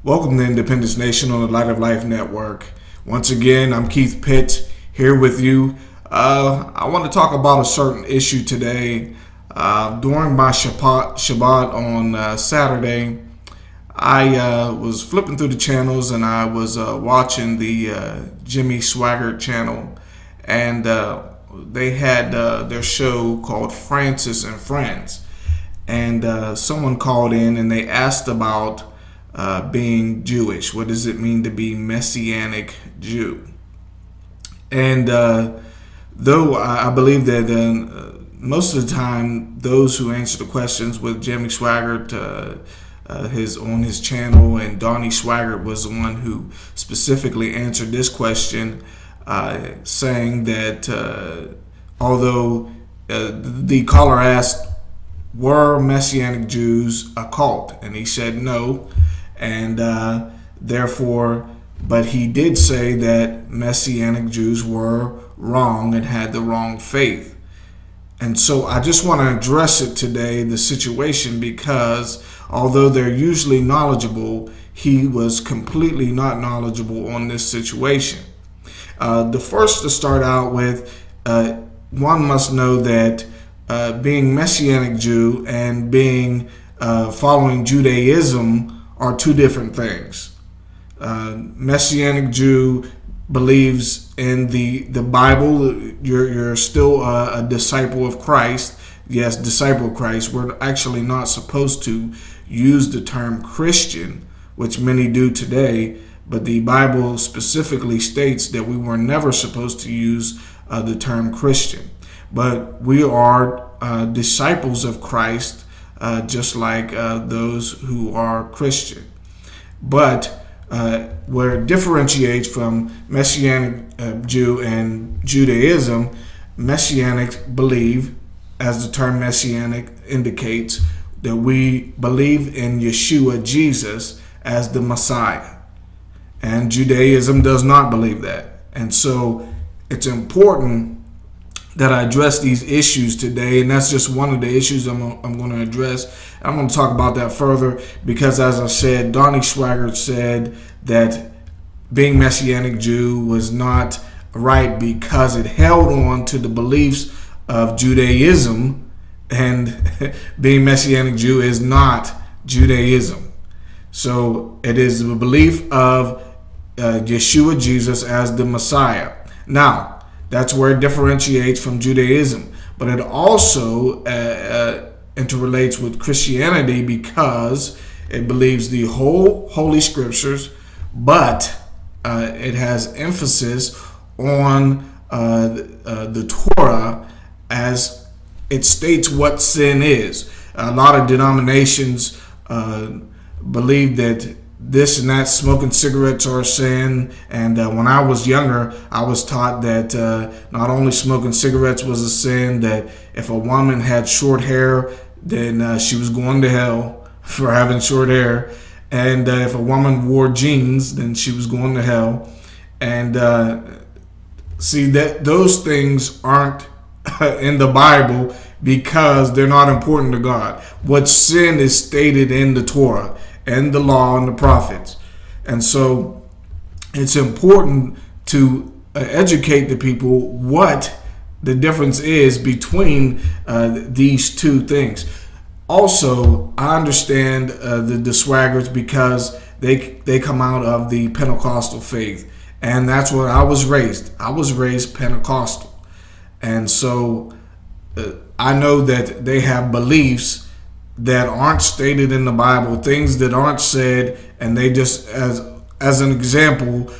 Welcome to Independence Nation on the Light of Life Network. Once again, I'm Keith Pitt here with you. I want to talk about a certain issue today. During my Shabbat on Saturday, I was flipping through the channels and I was watching the Jimmy Swaggart channel, and they had their show called Francis and Friends, and someone called in and they asked about being Jewish. What does it mean to be Messianic Jew? And though I believe that most of the time those who answer the questions with Jimmy Swaggart on his channel, and Donnie Swaggart was the one who specifically answered this question, saying that although the caller asked, were Messianic Jews a cult? And he said no. And therefore, but he did say that Messianic Jews were wrong and had the wrong faith. And so I just want to address it today, the situation, because although they're usually knowledgeable, he was completely not knowledgeable on this situation. The first to start out with, one must know that being Messianic Jew and being following Judaism are two different things. Messianic Jew believes in the Bible. You're still a disciple of Christ. Yes, disciple of Christ. We're actually not supposed to use the term Christian, which many do today, but the Bible specifically states that we were never supposed to use the term Christian. But we are disciples of Christ, just like those who are Christian. But where it differentiates from Messianic Jew and Judaism, Messianic believe, as the term Messianic indicates, that we believe in Yeshua, Jesus, as the Messiah. And Judaism does not believe that. And so it's important that I address these issues today, and that's just one of the issues I'm going to address. I'm going to talk about that further because, as I said, Donnie Swaggart said that being Messianic Jew was not right because it held on to the beliefs of Judaism, and being Messianic Jew is not Judaism. So it is the belief of Yeshua, Jesus, as the Messiah. Now, that's where it differentiates from Judaism. But it also interrelates with Christianity because it believes the whole Holy Scriptures, but it has emphasis on the Torah as it states what sin is. A lot of denominations believe that this and that, smoking cigarettes are a sin. And when I was younger, I was taught that not only smoking cigarettes was a sin, that if a woman had short hair, then she was going to hell for having short hair. And if a woman wore jeans, then she was going to hell. And see, that those things aren't in the Bible because they're not important to God. What sin is stated in the Torah and the law and the prophets. And so it's important to educate the people what the difference is between these two things. Also, I understand the Swaggarts because they come out of the Pentecostal faith, and that's where I was raised. I was raised Pentecostal, and so I know that they have beliefs that aren't stated in the Bible, things that aren't said, and they just, as an example,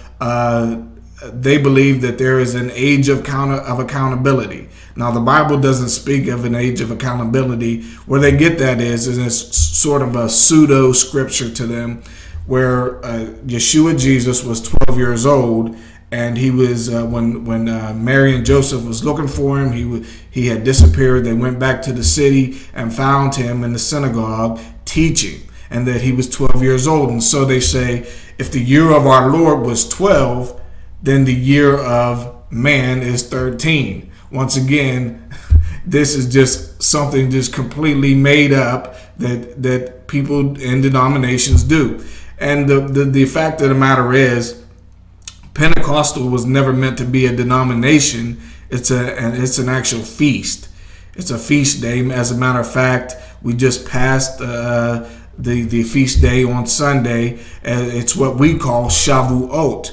they believe that there is an age of accountability. Now, the Bible doesn't speak of an age of accountability. Where they get that is it's sort of a pseudo scripture to them, where Yeshua Jesus was 12 years old, and he was when Mary and Joseph was looking for him, he had disappeared. They went back to the city and found him in the synagogue teaching. and that he was 12 years old. And so they say, if the year of our Lord was 12, then the year of man is 13. Once again, this is just something just completely made up that people in denominations do. And the fact of the matter is, Pentecostal was never meant to be a denomination. It's an actual feast. It's a feast day. As a matter of fact, we just passed the feast day on Sunday. It's what we call Shavuot,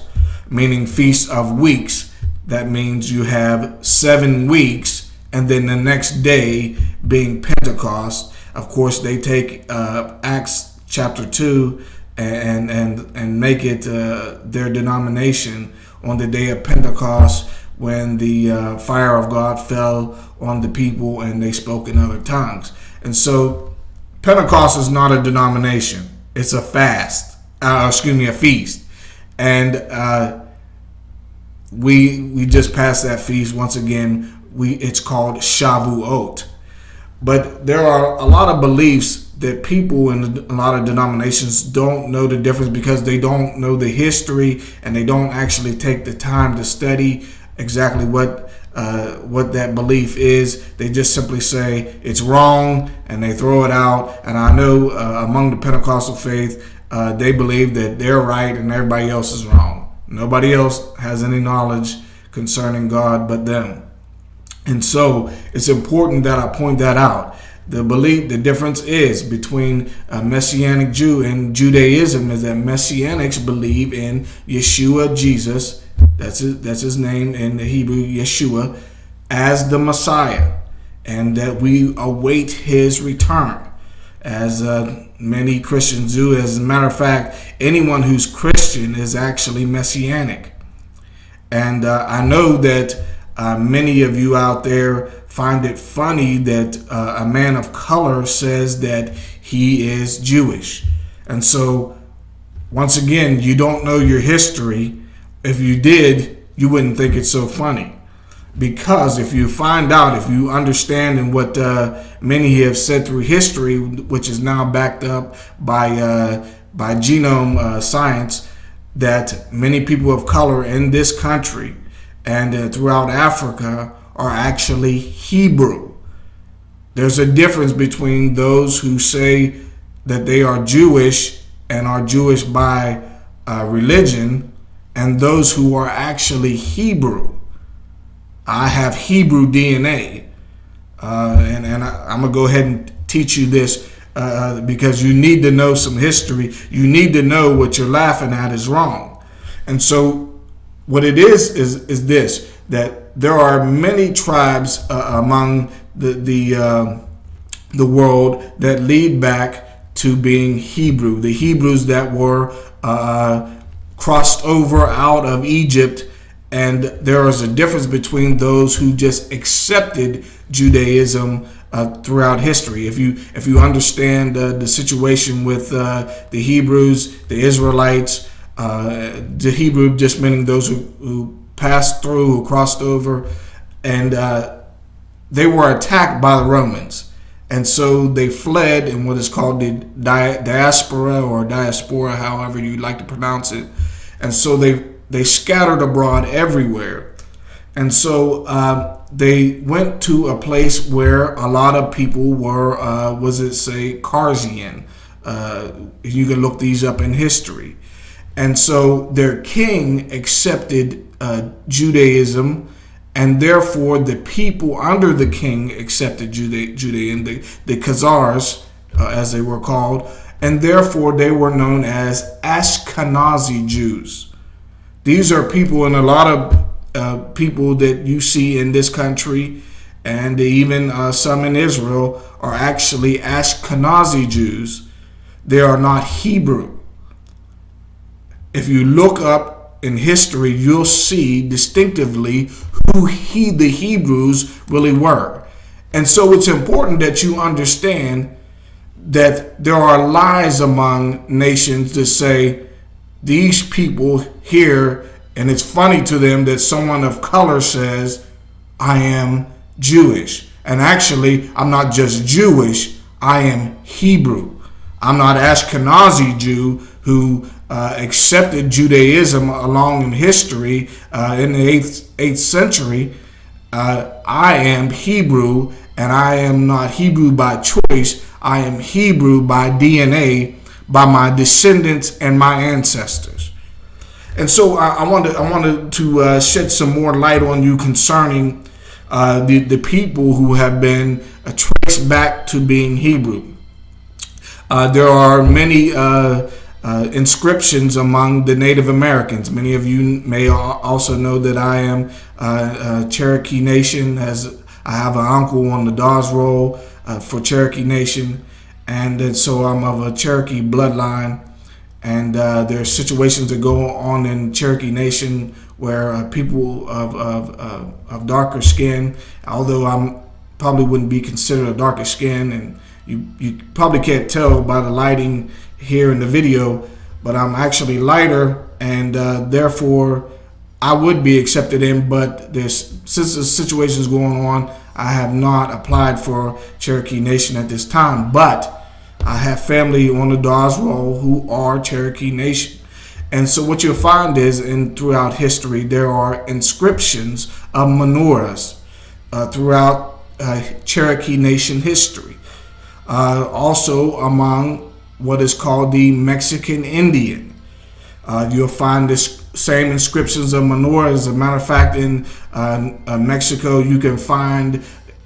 meaning Feast of Weeks. That means you have 7 weeks, and then the next day being Pentecost. Of course, they take Acts chapter 2 and make it their denomination on the day of Pentecost, when the fire of God fell on the people and they spoke in other tongues. And so Pentecost is not a denomination. It's a fast. A feast. And we just passed that feast. Once again, it's called Shavuot. But there are a lot of beliefs that people in a lot of denominations don't know the difference, because they don't know the history and they don't actually take the time to study exactly what that belief is. They just simply say it's wrong and they throw it out. And I know among the Pentecostal faith, they believe that they're right and everybody else is wrong. Nobody else has any knowledge concerning God but them. And so it's important that I point that out. The difference is between a Messianic Jew and Judaism is that Messianics believe in Yeshua, Jesus, that's his name in the Hebrew, Yeshua, as the Messiah, and that we await his return, as many Christians do. As a matter of fact, anyone who's Christian is actually Messianic. And I know that many of you out there find it funny that a man of color says that he is Jewish. And so, once again, you don't know your history. If you did, you wouldn't think it's so funny. Because if you find out, if you understand, and what many have said through history, which is now backed up by genome science, that many people of color in this country and throughout Africa are actually Hebrew. There's a difference between those who say that they are Jewish and are Jewish by religion, and those who are actually Hebrew. I have Hebrew DNA, and I'm gonna go ahead and teach you this because you need to know some history. You need to know what you're laughing at is wrong. And so what it is this, that there are many tribes among the world that lead back to being Hebrew. The Hebrews that were crossed over out of Egypt, and there is a difference between those who just accepted Judaism throughout history. If you understand the situation with the Hebrews, the Israelites, the Hebrew just meaning those who passed through, who crossed over, and they were attacked by the Romans. And so they fled in what is called the diaspora, however you like to pronounce it. And so they scattered abroad everywhere. And so they went to a place where a lot of people were, Karzian. You can look these up in history. And so their king accepted Judaism, and therefore the people under the king accepted Judaism, the Khazars, as they were called, and therefore they were known as Ashkenazi Jews. These are people, and a lot of people that you see in this country, and even some in Israel, are actually Ashkenazi Jews. They are not Hebrew. If you look up in history, you'll see distinctively who the Hebrews really were. And so it's important that you understand that there are lies among nations to say these people here, and it's funny to them that someone of color says, I am Jewish. And actually, I'm not just Jewish, I am Hebrew. I'm not Ashkenazi Jew who accepted Judaism along in history in the 8th century. I am Hebrew, and I am not Hebrew by choice. I am Hebrew by DNA, by my descendants and my ancestors. And so I wanted to shed some more light on you concerning the people who have been traced back to being Hebrew. There are many inscriptions among the Native Americans. Many of you may also know that I am Cherokee Nation, as I have an uncle on the Dawes roll for Cherokee Nation, and so I'm of a Cherokee bloodline. And there are situations that go on in Cherokee Nation where people of darker skin, although I probably wouldn't be considered a darker skin, and you probably can't tell by the lighting here in the video, but I'm actually lighter, and therefore I would be accepted in. But since the situation's going on, I have not applied for Cherokee Nation at this time, but I have family on the Dawes roll who are Cherokee Nation. And so what you'll find is, throughout history, there are inscriptions of menorahs throughout Cherokee Nation history. Also among what is called the Mexican Indian. You'll find this same inscriptions of menorahs. As a matter of fact, in Mexico, you can find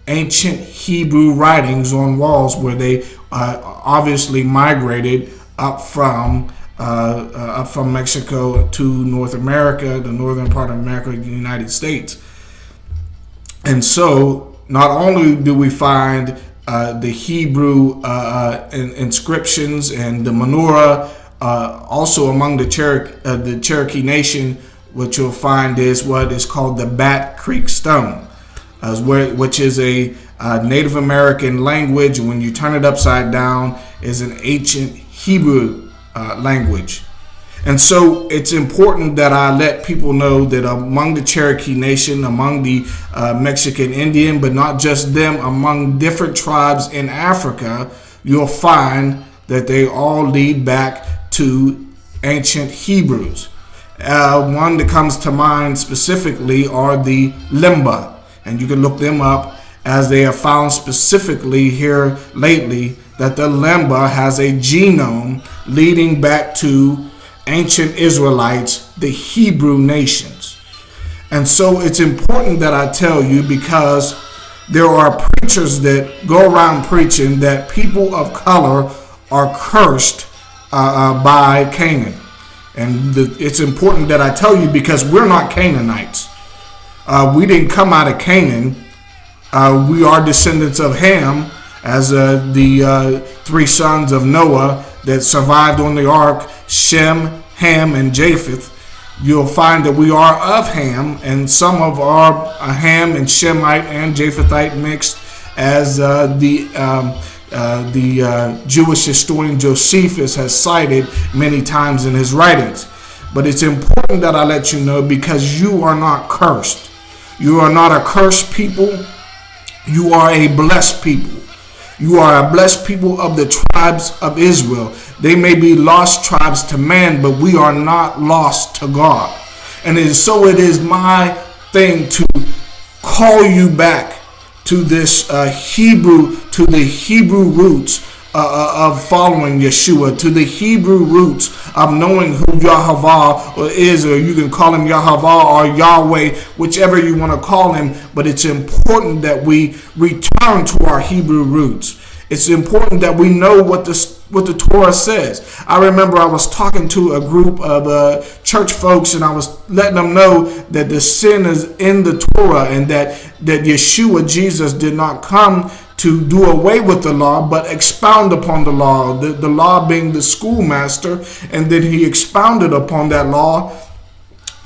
ancient Hebrew writings on walls where they obviously migrated up from Mexico to North America, the northern part of America, the United States. And so not only do we find the Hebrew inscriptions and the menorah, also among the Cherokee Nation, what you'll find is what is called the Bat Creek Stone, which is a Native American language. When you turn it upside down, is an ancient Hebrew language. And so it's important that I let people know that among the Cherokee Nation, among the Mexican Indian, but not just them, among different tribes in Africa, you'll find that they all lead back to ancient Hebrews. One that comes to mind specifically are the Limba, and you can look them up, as they have found specifically here lately that the Limba has a genome leading back to ancient Israelites, the Hebrew nations. And so it's important that I tell you, because there are preachers that go around preaching that people of color are cursed by Canaan. And it's important that I tell you, because we're not Canaanites. We didn't come out of Canaan. We are descendants of Ham, as the three sons of Noah that survived on the ark, Shem, Ham, and Japheth. You'll find that we are of Ham, and some of our Ham and Shemite and Japhethite mixed, as the Jewish historian Josephus has cited many times in his writings. But it's important that I let you know, because you are not cursed. You are not a cursed people. You are a blessed people. You are a blessed people of the tribes of Israel. They may be lost tribes to man, but we are not lost to God. And it is my thing to call you back to this to the Hebrew roots of following Yeshua, to the Hebrew roots of knowing who Yahavah is, or you can call him Yahavah or Yahweh, whichever you want to call him. But it's important that we return to our Hebrew roots. It's important that we know what the Torah says. I remember I was talking to a group of church folks, and I was letting them know that the sin is in the Torah, and that Yeshua, Jesus, did not come to do away with the law, but expound upon the law, the law being the schoolmaster, and then he expounded upon that law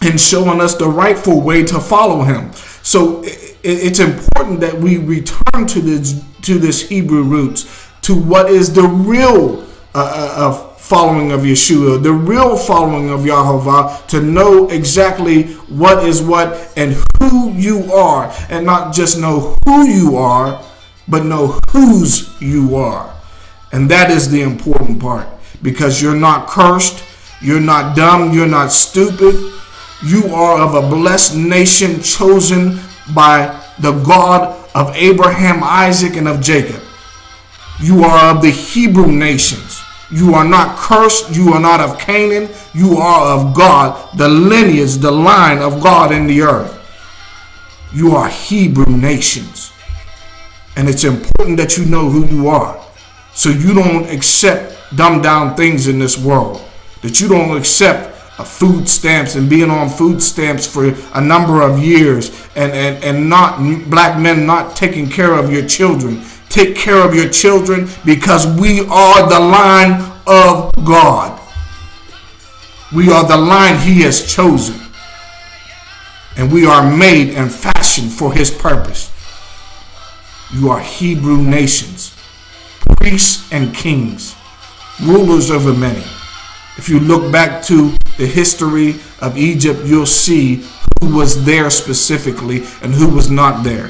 and showing us the rightful way to follow him. So it's important that we return to this Hebrew roots, to what is the real following of Yeshua, the real following of Yahovah, to know exactly what is what and who you are, and not just know who you are, but know whose you are. And that is the important part, because you're not cursed, you're not dumb, you're not stupid. You are of a blessed nation chosen by the God of Abraham, Isaac, and of Jacob. You are of the Hebrew nations. You are not cursed. You are not of Canaan. You are of God, the lineage, the line of God in the earth. You are Hebrew nations. And it's important that you know who you are, so you don't accept dumbed down things in this world. That you don't accept food stamps and being on food stamps for a number of years, and not black men not taking care of your children. Take care of your children, because we are the line of God. We are the line He has chosen. And we are made and fashioned for His purpose. You are Hebrew nations, priests and kings, rulers over many. If you look back to the history of Egypt, you'll see who was there specifically and who was not there.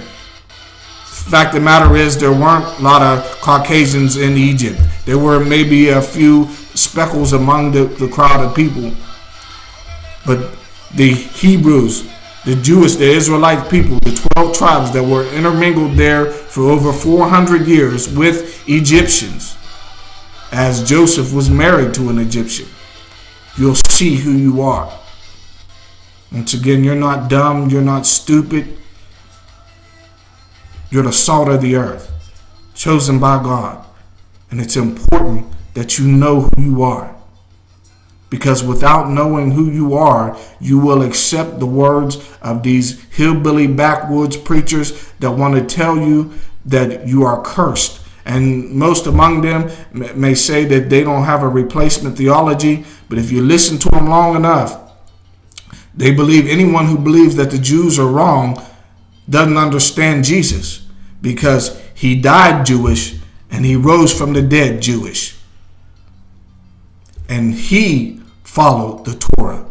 Fact of the matter is, there weren't a lot of Caucasians in Egypt. There were maybe a few speckles among the crowd of people. But the Hebrews, the Jewish, the Israelite people, the 12 tribes that were intermingled there for over 400 years with Egyptians, as Joseph was married to an Egyptian. You'll see who you are. Once again, you're not dumb, you're not stupid. You're the salt of the earth, chosen by God. And it's important that you know who you are. Because without knowing who you are, you will accept the words of these hillbilly backwoods preachers that want to tell you that you are cursed. And most among them may say that they don't have a replacement theology. But if you listen to them long enough, they believe anyone who believes that the Jews are wrong doesn't understand Jesus, because He died Jewish and He rose from the dead Jewish. And He followed the Torah.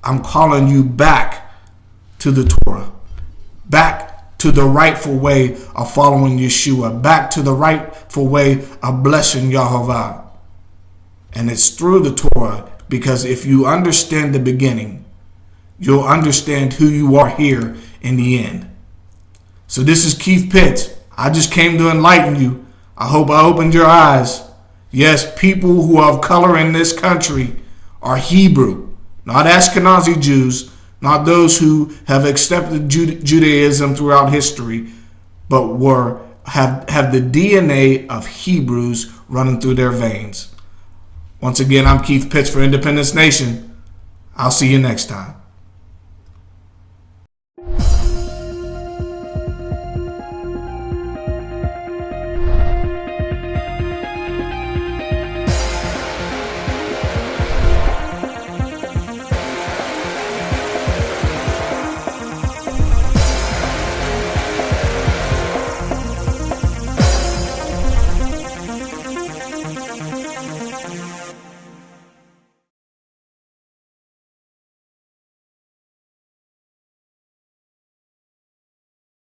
I'm calling you back to the Torah, back to the rightful way of following Yeshua, back to the rightful way of blessing Yahovah. And it's through the Torah, because if you understand the beginning, you'll understand who you are here in the end. So this is Keith Pitts. I just came to enlighten you. I hope I opened your eyes. Yes, people who are of color in this country are Hebrew, not Ashkenazi Jews, not those who have accepted Judaism throughout history, but have the DNA of Hebrews running through their veins. Once again, I'm Keith Pitts for Independence Nation. I'll see you next time.